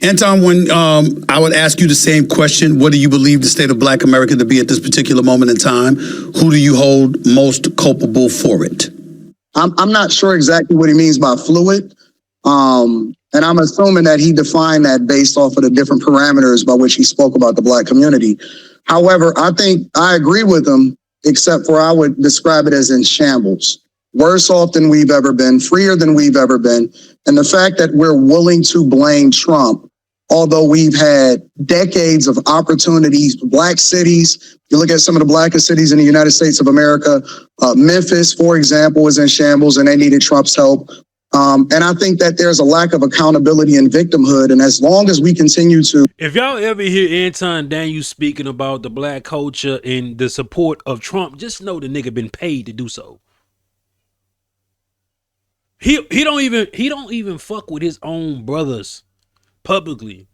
Anton, when I would ask you the same question, what do you believe the state of Black America to be at this particular moment in time? Who do you hold most culpable for it? I'm not sure exactly what he means by fluid. And I'm assuming that he defined that based off of the different parameters by which he spoke about the Black community. However, I think I agree with him, except for I would describe it as in shambles. Worse off than we've ever been, freer than we've ever been. And the fact that we're willing to blame Trump, although we've had decades of opportunities, Black cities, you look at some of the blackest cities in the United States of America, Memphis, for example, was in shambles and they needed Trump's help. And I think that there's a lack of accountability and victimhood. And as long as we continue to... If y'all ever hear Anton Daniels speaking about the Black culture and the support of Trump, just know the nigga been paid to do so. He don't even fuck with his own brothers publicly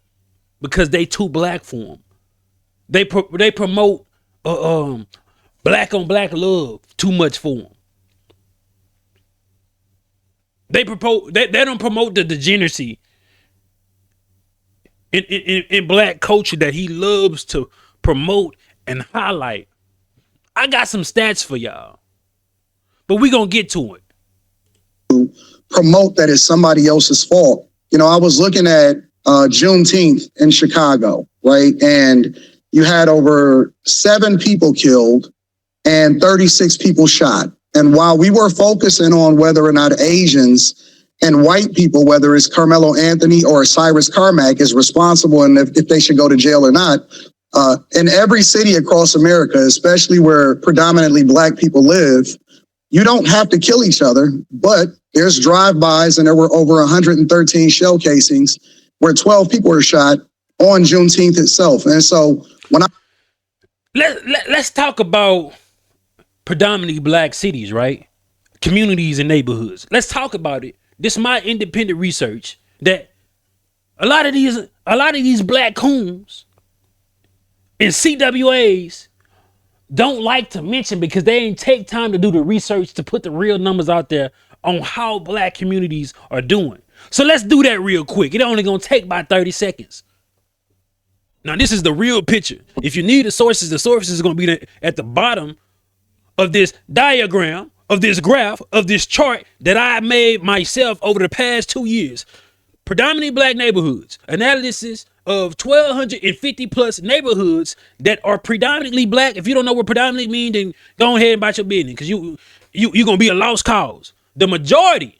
because they too black for him. They promote black on black love too much for him. They don't promote the degeneracy in black culture that he loves to promote and highlight. I got some stats for y'all, but we gonna get to it. Promote that it's somebody else's fault. You know, I was looking at Juneteenth in Chicago, right? And you had over 7 people killed and 36 people shot. And while we were focusing on whether or not Asians and white people, whether it's Carmelo Anthony or Cyrus Carmack is responsible and if they should go to jail or not, in every city across America, especially where predominantly Black people live, you don't have to kill each other, but there's drive-bys and there were over 113 shell casings where 12 people were shot on Juneteenth itself. And so when let's talk about predominantly Black cities, right? Communities and neighborhoods. Let's talk about it. This is my independent research that a lot of these Black coons and CWAs don't like to mention because they ain't take time to do the research to put the real numbers out there on how Black communities are doing. So let's do that real quick. It only gonna take about 30 seconds. Now this is the real picture. If you need the sources are gonna be at the bottom of this diagram, of this graph, of this chart that I made myself over the past 2 years. Predominantly Black neighborhoods, analysis of 1,250 plus neighborhoods that are predominantly Black. If you don't know what predominantly means, then go ahead and about your business because you're gonna be a lost cause. The majority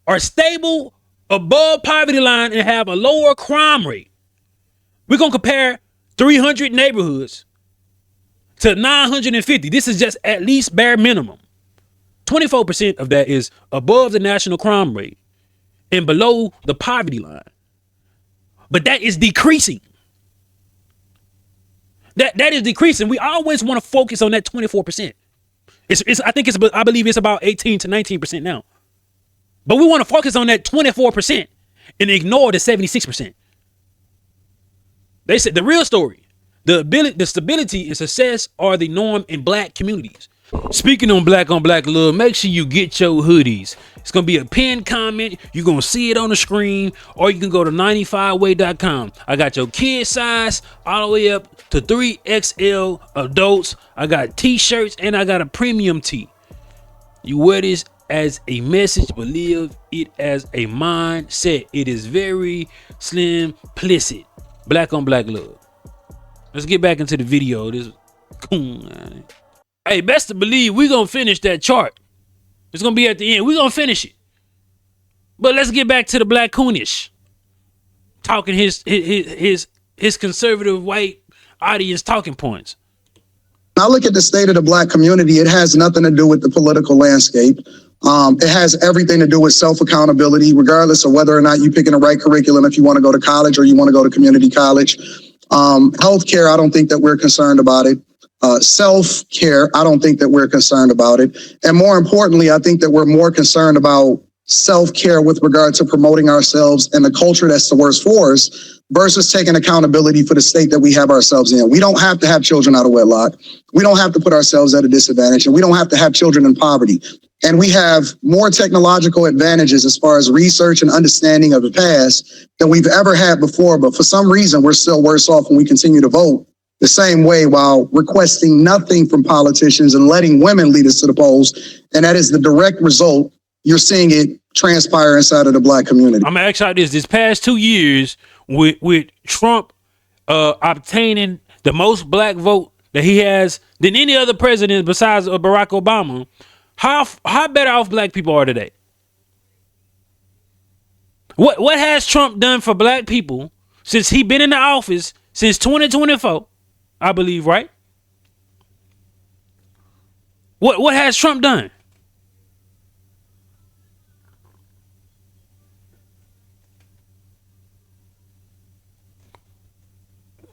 are stable above poverty line and have a lower crime rate. We're gonna compare 300 neighborhoods to 950. This is just at least bare minimum. 24% of that is above the national crime rate and below the poverty line. But that is decreasing. That is decreasing. We always want to focus on that 24%. I believe it's about 18 to 19% now. But we want to focus on that 24% and ignore the 76%. They said the real story, the stability and success are the norm in Black communities. Speaking on black love, make sure you get your hoodies. It's going to be a pinned comment. You're going to see it on the screen, or you can go to 95way.com. I got your kid size all the way up to 3XL adults. I got t-shirts and I got a premium tee. You wear this as a message, but live it as a mindset. It is very simplistic. Black on black love. Let's get back into the video. Hey, best to believe we're going to finish that chart. It's going to be at the end. We're going to finish it. But let's get back to the Black coonish. Talking his conservative white audience talking points. I look at the state of the Black community, it has nothing to do with the political landscape. It has everything to do with self-accountability, regardless of whether or not you're picking the right curriculum, if you want to go to college or you want to go to community college. Healthcare, I don't think that we're concerned about it. Self-care, I don't think that we're concerned about it. And more importantly, I think that we're more concerned about self-care with regard to promoting ourselves and the culture that's the worst for us versus taking accountability for the state that we have ourselves in. We don't have to have children out of wedlock. We don't have to put ourselves at a disadvantage, and we don't have to have children in poverty. And we have more technological advantages as far as research and understanding of the past than we've ever had before. But for some reason, we're still worse off when we continue to vote the same way while requesting nothing from politicians and letting women lead us to the polls. And that is the direct result. You're seeing it transpire inside of the Black community. I'm gonna ask y'all this past 2 years with Trump obtaining the most black vote that he has than any other president besides Barack Obama, how better off black people are today? What has Trump done for black people since he been in the office since 2024, I believe, right? What has Trump done?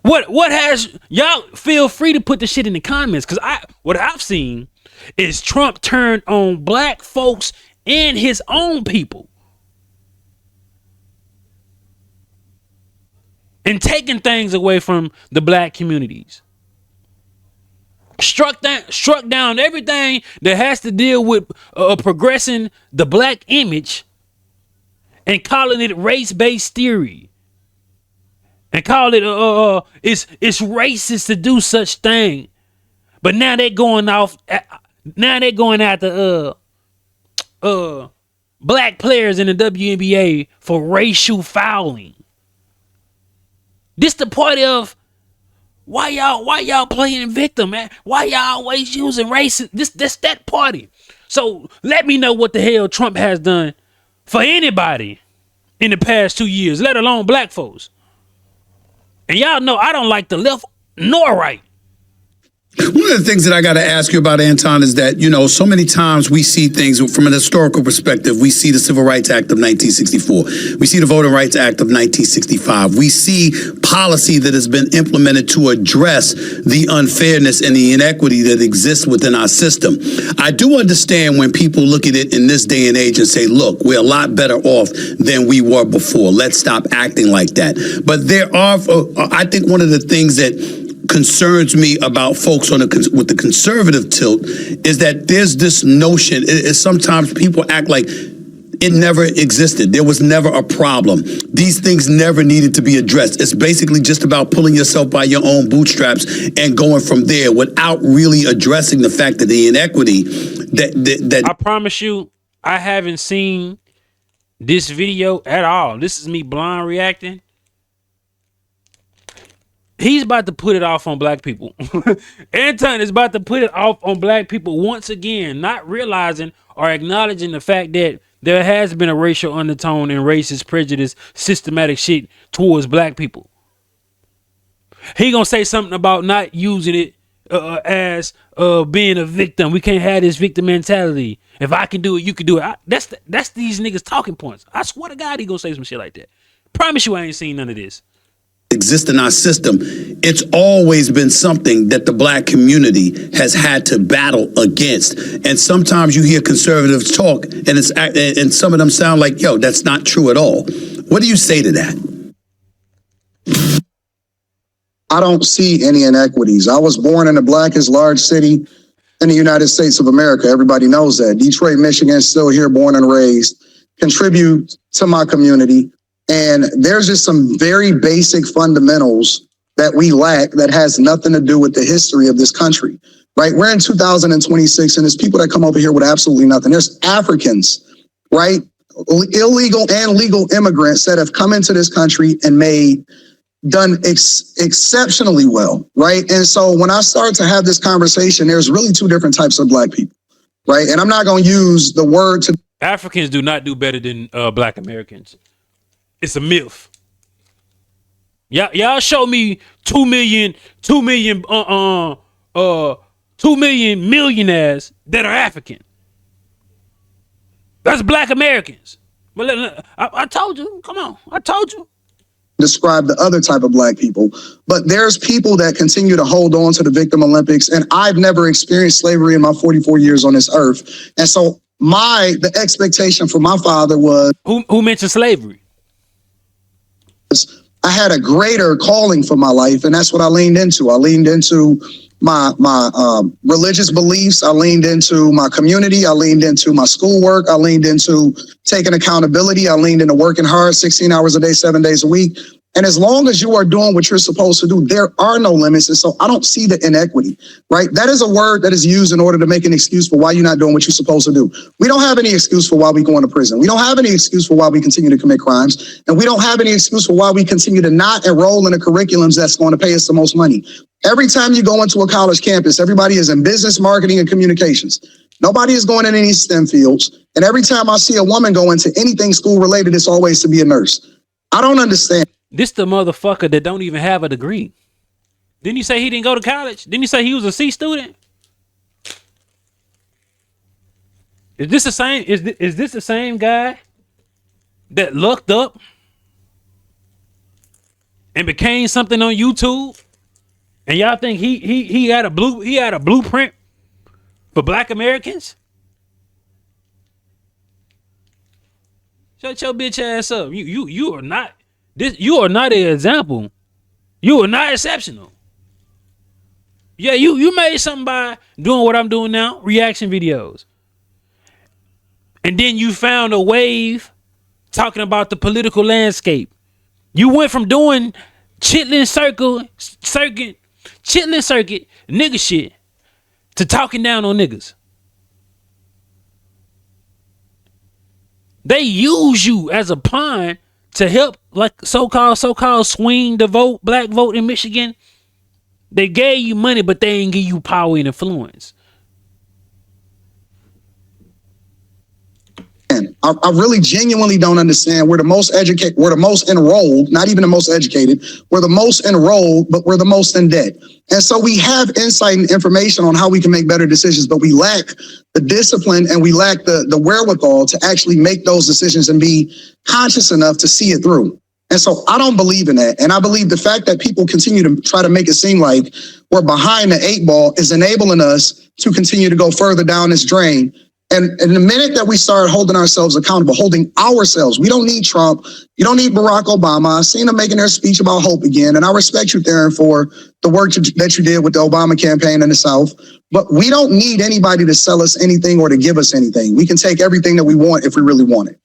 What has y'all feel free to put the shit in the comments, because what I've seen is Trump turned on black folks and his own people and taking things away from the black communities. Struck down everything that has to deal with progressing the black image and calling it race-based theory. And call it it's racist to do such thing. But now they're going off. Now they're going after black players in the WNBA for racial fouling. This the party of why y'all playing victim, man? Why y'all always using racist? This that party. So let me know what the hell Trump has done for anybody in the past 2 years, let alone black folks. And y'all know I don't like the left nor right. One of the things that I got to ask you about, Anton, is that, so many times we see things from an historical perspective. We see the Civil Rights Act of 1964. We see the Voting Rights Act of 1965. We see policy that has been implemented to address the unfairness and the inequity that exists within our system. I do understand when people look at it in this day and age and say, look, we're a lot better off than we were before. Let's stop acting like that. But there are, I think one of the things that concerns me about folks with the conservative tilt is that there's this notion is sometimes people act like it never existed. There was never a problem. These things never needed to be addressed. It's basically just about pulling yourself by your own bootstraps and going from there without really addressing the fact that the inequity that I promise you, I haven't seen this video at all. This is me blind reacting. He's about to put it off on black people. Anton is about to put it off on black people once again, not realizing or acknowledging the fact that there has been a racial undertone and racist prejudice, systematic shit towards black people. He gonna say something about not using it as being a victim. We can't have this victim mentality. If I can do it, you can do it. That's these niggas talking points. I swear to God, he gonna say some shit like that. Promise you, I ain't seen none of this. Exist in our system. It's always been something that the black community has had to battle against. And sometimes you hear conservatives talk and some of them sound like, yo, that's not true at all. What do you say to that? I don't see any inequities. I was born in the blackest large city in the United States of America. Everybody knows that. Detroit, Michigan, still here, born and raised, contribute to my community. And there's just some very basic fundamentals that we lack that has nothing to do with the history of this country, right? We're in 2026 and there's people that come over here with absolutely nothing. There's Africans, right? Illegal and legal immigrants that have come into this country and done exceptionally well, right? And so when I start to have this conversation, there's really two different types of black people, right? And I'm not going to use the word to... Africans do not do better than black Americans. It's a myth. Y'all show me 2 million millionaires that are African. That's black Americans. But I told you. Come on, I told you. Describe the other type of black people, but there's people that continue to hold on to the victim Olympics, and I've never experienced slavery in my 44 years on this earth, and so the expectation for my father was who mentioned slavery. I had a greater calling for my life, and that's what I leaned into. I leaned into my religious beliefs. I leaned into my community. I leaned into my schoolwork. I leaned into taking accountability. I leaned into working hard, 16 hours a day, 7 days a week. And as long as you are doing what you're supposed to do, there are no limits. And so I don't see the inequity, right? That is a word that is used in order to make an excuse for why you're not doing what you're supposed to do. We don't have any excuse for why we go into prison. We don't have any excuse for why we continue to commit crimes. And we don't have any excuse for why we continue to not enroll in the curriculums that's going to pay us the most money. Every time you go into a college campus, everybody is in business, marketing, and communications. Nobody is going in any STEM fields. And every time I see a woman go into anything school related, it's always to be a nurse. I don't understand. This the motherfucker that don't even have a degree. Didn't you say he didn't go to college? Didn't you say he was a C student? Is this the same? Is this the same guy that looked up and became something on YouTube? And y'all think he had a blueprint for Black Americans? Shut your bitch ass up. You are not this. You are not an example. You are not exceptional. Yeah, you made something by doing what I'm doing now, reaction videos. And then you found a wave talking about the political landscape. You went from doing chitlin circuit nigga shit to talking down on niggas. They use you as a pawn to help, like so-called swing the vote, black vote in Michigan. They gave you money, but they ain't give you power and influence. I really genuinely don't understand. We're the most educated, we're the most enrolled, not even the most educated. We're the most enrolled, but we're the most in debt. And so we have insight and information on how we can make better decisions, but we lack the discipline and we lack the wherewithal to actually make those decisions and be conscious enough to see it through. And so I don't believe in that. And I believe the fact that people continue to try to make it seem like we're behind the 8 ball is enabling us to continue to go further down this drain. And the minute that we start holding ourselves accountable, holding ourselves, we don't need Trump. You don't need Barack Obama. I've seen them making their speech about hope again. And I respect you, Theron, for the work that you did with the Obama campaign in the South. But we don't need anybody to sell us anything or to give us anything. We can take everything that we want if we really want it.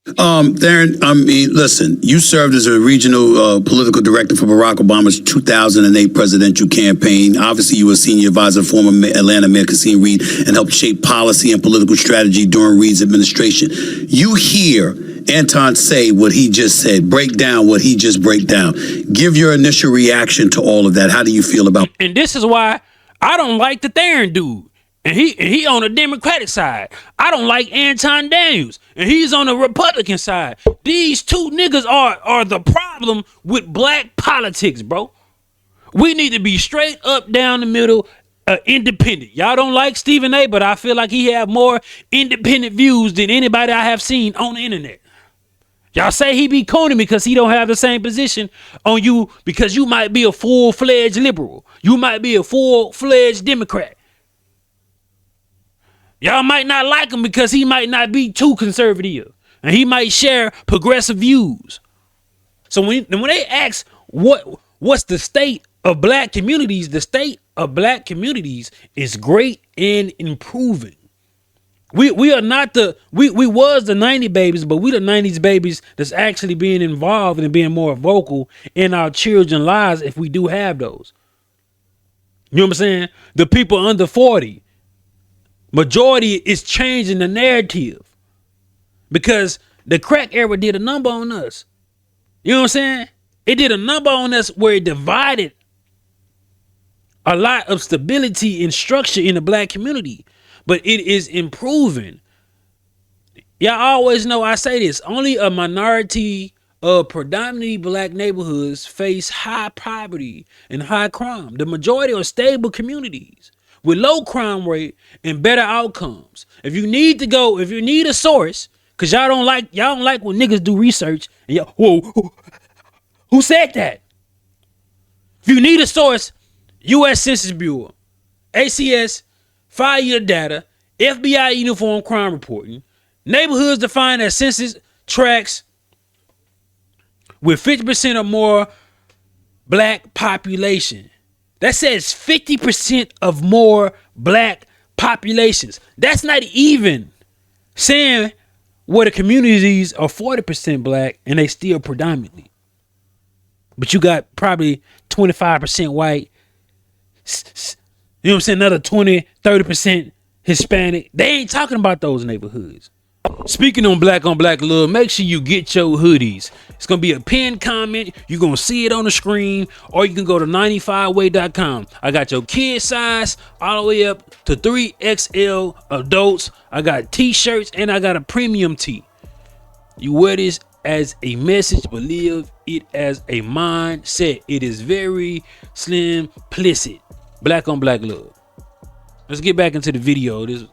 Theron, I mean, listen, you served as a regional political director for Barack Obama's 2008 presidential campaign. Obviously, you were a senior advisor to former Atlanta Mayor Kasim Reed and helped shape policy and political strategy during Reed's administration. You hear Anton say what he just said, break down what he just break down. Give your initial reaction to all of that. How do you feel about it? And this is why I don't like the Theron dude. And he on the Democratic side. I don't like Anton Daniels. And he's on the Republican side. These two niggas are the problem with black politics, bro. We need to be straight up down the middle, independent. Y'all don't like Stephen A., but I feel like he have more independent views than anybody I have seen on the internet. Y'all say he be cooning because he don't have the same position on you because you might be a full-fledged liberal. You might be a full-fledged Democrat. Y'all might not like him because he might not be too conservative and he might share progressive views. So when they ask what's the state of black communities, the state of black communities is great and improving. We are not we was the 90s babies, but we the 90s babies that's actually being involved and being more vocal in our children's lives if we do have those. You know what I'm saying? The people under 40. Majority is changing the narrative because the crack era did a number on us. You know what I'm saying? It did a number on us where it divided a lot of stability and structure in the black community, but it is improving. Y'all always know I say this, only a minority of predominantly black neighborhoods face high poverty and high crime. The majority are stable communities with low crime rate and better outcomes. If you need a source, cause y'all don't like when niggas do research and y'all, whoa, who said that? If you need a source, U.S. Census Bureau, ACS, 5-year data, FBI uniform crime reporting, neighborhoods defined as census tracts with 50% or more black population. That says 50% of more black populations. That's not even saying where the communities are 40% black and they still predominantly. But you got probably 25% white, you know what I'm saying, another 20, 30% Hispanic. They ain't talking about those neighborhoods. Speaking on black love, make sure you get your hoodies. It's going to be a pinned comment. You're going to see it on the screen, or you can go to 95way.com. I got your kid size all the way up to 3XL adults. I got t-shirts and I got a premium tee. You wear this as a message, but live it as a mindset. It is very simplistic. Black on black love. Let's get back into the video. This